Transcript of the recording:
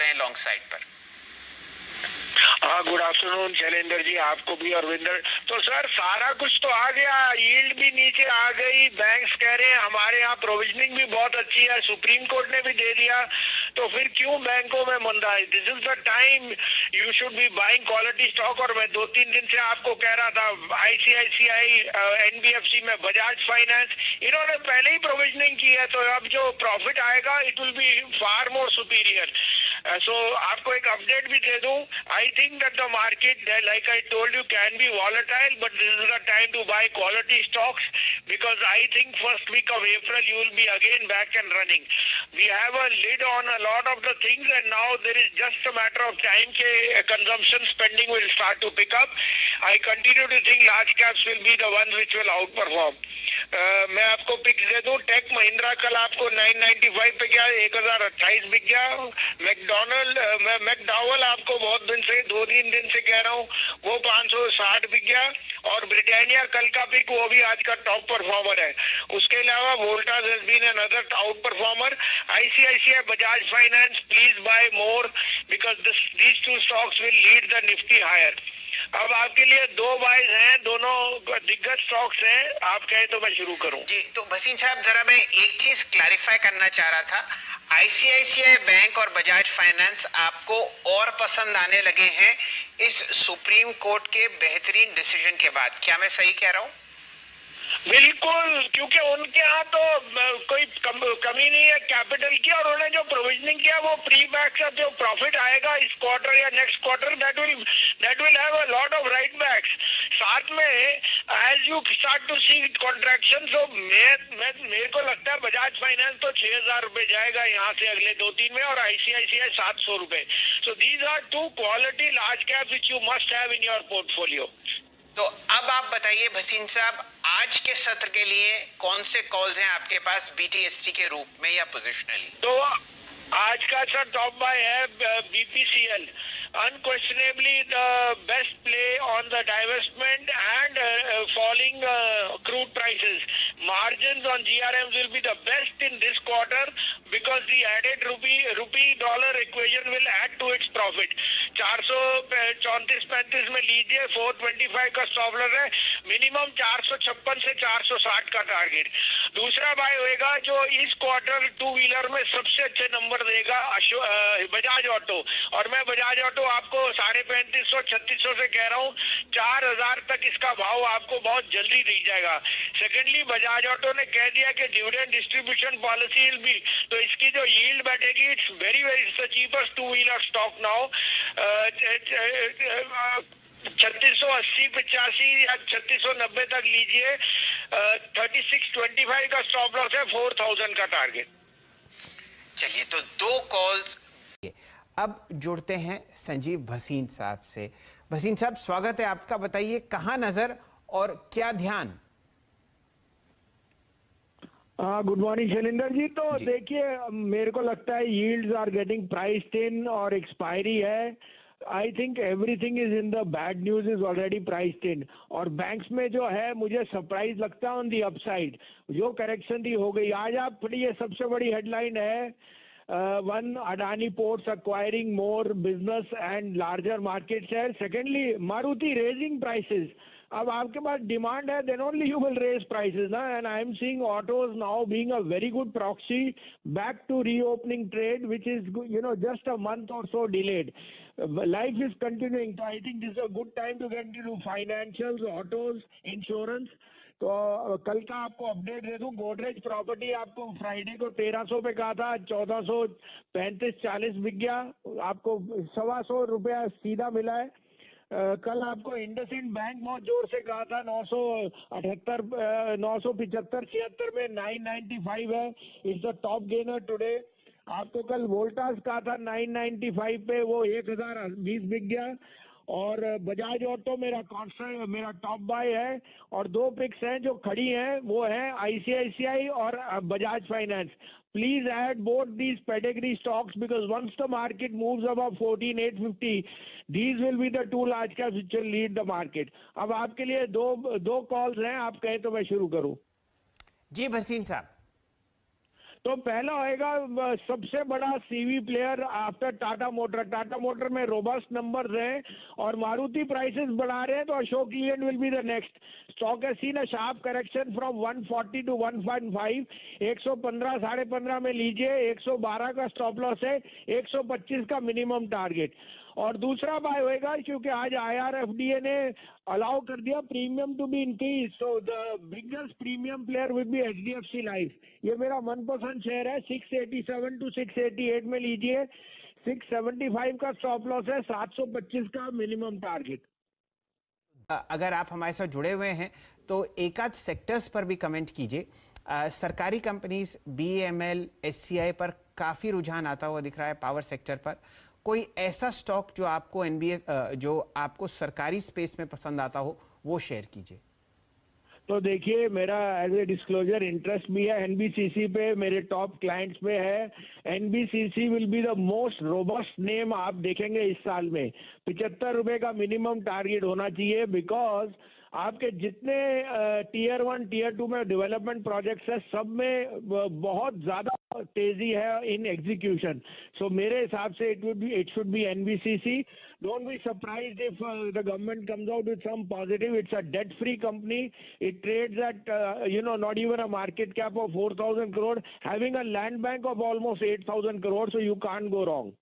हैं long side पर? हाँ, गुड आफ्टरनून शैलेंद्र जी, आपको भी अरविंदर। तो सर सारा कुछ तो आ गया, यील्ड भी नीचे आ गई, बैंक्स कह रहे हैं हमारे यहाँ प्रोविजनिंग भी बहुत अच्छी है, सुप्रीम कोर्ट ने भी दे दिया, तो फिर क्यों बैंकों में मंदाई? This is the time you should be buying quality stock. और मैं 2-3 दिन से आपको कह रहा था, आईसीआईसीआई, एनबीएफसी में, बजाज फाइनेंस, इन्होंने पहले ही प्रोविजनिंग की है, तो अब जो प्रॉफिट आएगा it will be far more superior. So आपको एक अपडेट भी दे दूं, I think that the market, like I told you, can be volatile, but this is the time to buy quality stocks, because I think first week of April you will be again back and running. We have a lid on a lot of the things, and now there is just a matter of time ke consumption spending will start to pick up. I continue to think large caps will be the ones which will outperform. मैं आपको pics दे दूं, take Mahindra कल आपको 995 पे गया, 1028 बिक गया। McDowell आपको बहुत दिन से, 2-3 दिन से कह रहा हूँ, वो 560 बिक गया। और ब्रिटानिया कल का पिक, वो भी आज का टॉप परफॉर्मर है। उसके अलावा Voltas has been another out performer. ICICI, Bajaj finance, please buy more, because these two stocks will lead the Nifty higher. अब आपके लिए 2 बाइज हैं, दोनों दिग्गज स्टॉक्स हैं, आप कहें तो मैं शुरू करूं? जी, तो भसीन साहब, जरा मैं एक चीज क्लैरिफाई करना चाह रहा था। आईसीआईसीआई बैंक और बजाज फाइनेंस आपको और पसंद आने लगे हैं इस सुप्रीम कोर्ट के बेहतरीन डिसीजन के बाद, क्या मैं सही कह रहा हूं? बिल्कुल, क्योंकि उनके यहाँ तो कोई कमी नहीं है कैपिटल की, और उन्होंने जो प्रोविजनिंग किया वो प्री बैक का जो प्रॉफिट आएगा इस क्वार्टर या next quarter, that will have a lot of write backs. साथ में as you start to see contraction, तो मेरे को लगता है बजाज फाइनेंस तो 6,000 रुपए जाएगा यहाँ से अगले 2-3 में, और आईसीआईसीआई 700 रुपए। So these are 2 quality large cap which you must have in your portfolio. तो अब आप बताइए भसीन साहब, आज के सत्र के लिए कौन से कॉल्स हैं आपके पास बीटीएसटी के रूप में या पोजिशनली? तो आज का सर टॉप बाय है BPCL, unquestionably the best play on the divestment and falling crude prices. Margins on GRMs will be the best in this quarter because the added rupee dollar equation will add to its profit. 434-35 में लीजिए, 425 का stop loss है, minimum 456 से 460 का target. दूसरा bye होएगा जो इस क्वार्टर 2 व्हीलर में सबसे अच्छे नंबर देगा, बजाज ऑटो। और मैं बजाज ऑटो आपको 3550-3600 से कह रहा हूँ, 4000 तक इसका भाव आपको बहुत जल्दी दिख जाएगा। सेकेंडली, बजाज ऑटो ने कह दिया कि dividend distribution policy will be, तो इसकी जो यील्ड बैठेगी, it's very cheapest 2 wheeler stock now. 3680-85 या 3690 तक लीजिए। 3625 का स्टॉप लॉस है, 4000 का टारगेट। चलिए, तो 2 कॉल्स। अब जुड़ते हैं संजीव भसीन साहब से। भसीन साहब, स्वागत है आपका, बताइए कहां नजर और क्या ध्यान? Good morning Shailendra ji. तो देखिए, मेरे को लगता है yields are getting priced in, और एक्सपायरी है। I think everything is in the bad news is already priced in, और बैंक्स में जो है मुझे सरप्राइज लगता है ऑन दी अपसाइड, जो करेक्शन थी हो गई। आज आप पढ़िए, सबसे बड़ी हेडलाइन है, one, Adani Ports acquiring more business and larger market share. Secondly, Maruti raising prices. अब आपके पास डिमांड है, then only you will raise prices, ना? And I am seeing autos now being a very good proxy back to reopening trade, which is, just a month or so delayed. Life is continuing, so I think this is a good time to get into financials, autos, insurance. तो कल का आपको update दे दूं, Godrej property आपको Friday को 1300 पे कहा था, 1435-40 बिक गया, आपको 125 रुपया सीधा मिला है। कल आपको इंडसइंड बैंक बहुत जोर से कहा था, 978, 975-76 में 995 है, it's the top gainer today. आपको कल वोल्टास कहा था 995 पे, वो 1020 बिक गया। और बजाज ऑटो मेरा कॉन्स्टेंट, मेरा टॉप बाय है। और 2 पिक्स हैं जो खड़ी हैं, वो है आईसीआईसीआई और Bajaj finance. Please add both these pedigree stocks, because once the market moves above 14,850, these will be the 2 large caps which will lead the market. अब आपके लिए दो कॉल्स हैं, आप कहें तो मैं शुरू करूं? जी भसीन साहब। तो पहला होएगा सबसे बड़ा CV player after Tata motor. Tata motor में रोबस्ट नंबर्स हैं और मारुति प्राइसेस बढ़ा रहे हैं, तो Ashok Leyland will be the next. Stock has seen a sharp correction from 140 to 115। 115 15.5 में लीजिए, 112 का स्टॉप लॉस है, 125 का मिनिमम टारगेट। और दूसरा बाय होएगा क्योंकि आज IRFDA ने अलाउ कर दिया premium to be increase, so the biggest premium player will be HDFC life. ये मेरा मनपसंद शेयर है। 687 टू 688 में लीजिए, 675 का स्टॉप लॉस है, 725 का मिनिमम टारगेट। अगर आप हमारे साथ जुड़े हुए हैं तो एक आध सेक्टर्स पर भी कमेंट कीजिए। सरकारी कंपनीज BEML, SCI पर काफी रुझान आता हुआ दिख रहा है। पावर सेक्टर पर कोई ऐसा स्टॉक जो आपको जो आपको सरकारी स्पेस में पसंद आता हो, वो शेयर कीजिए। तो देखिए, मेरा एज ए डिस्क्लोजर इंटरेस्ट भी है NBCC पे, मेरे टॉप क्लाइंट्स पे है। NBCC will be the most robust name आप देखेंगे इस साल में। 75 रुपए का मिनिमम टारगेट होना चाहिए, बिकॉज आपके जितने Tier 1 Tier 2 में डेवलपमेंट प्रोजेक्ट्स है, सब में बहुत ज्यादा तेजी है इन एग्जीक्यूशन। सो मेरे हिसाब से it should be NBCC। Don't be surprised if the government comes out with some positive. It's a debt-free company. It trades at, not even a market cap of 4,000 crore, having a land bank of almost 8,000 crore, so you can't go wrong.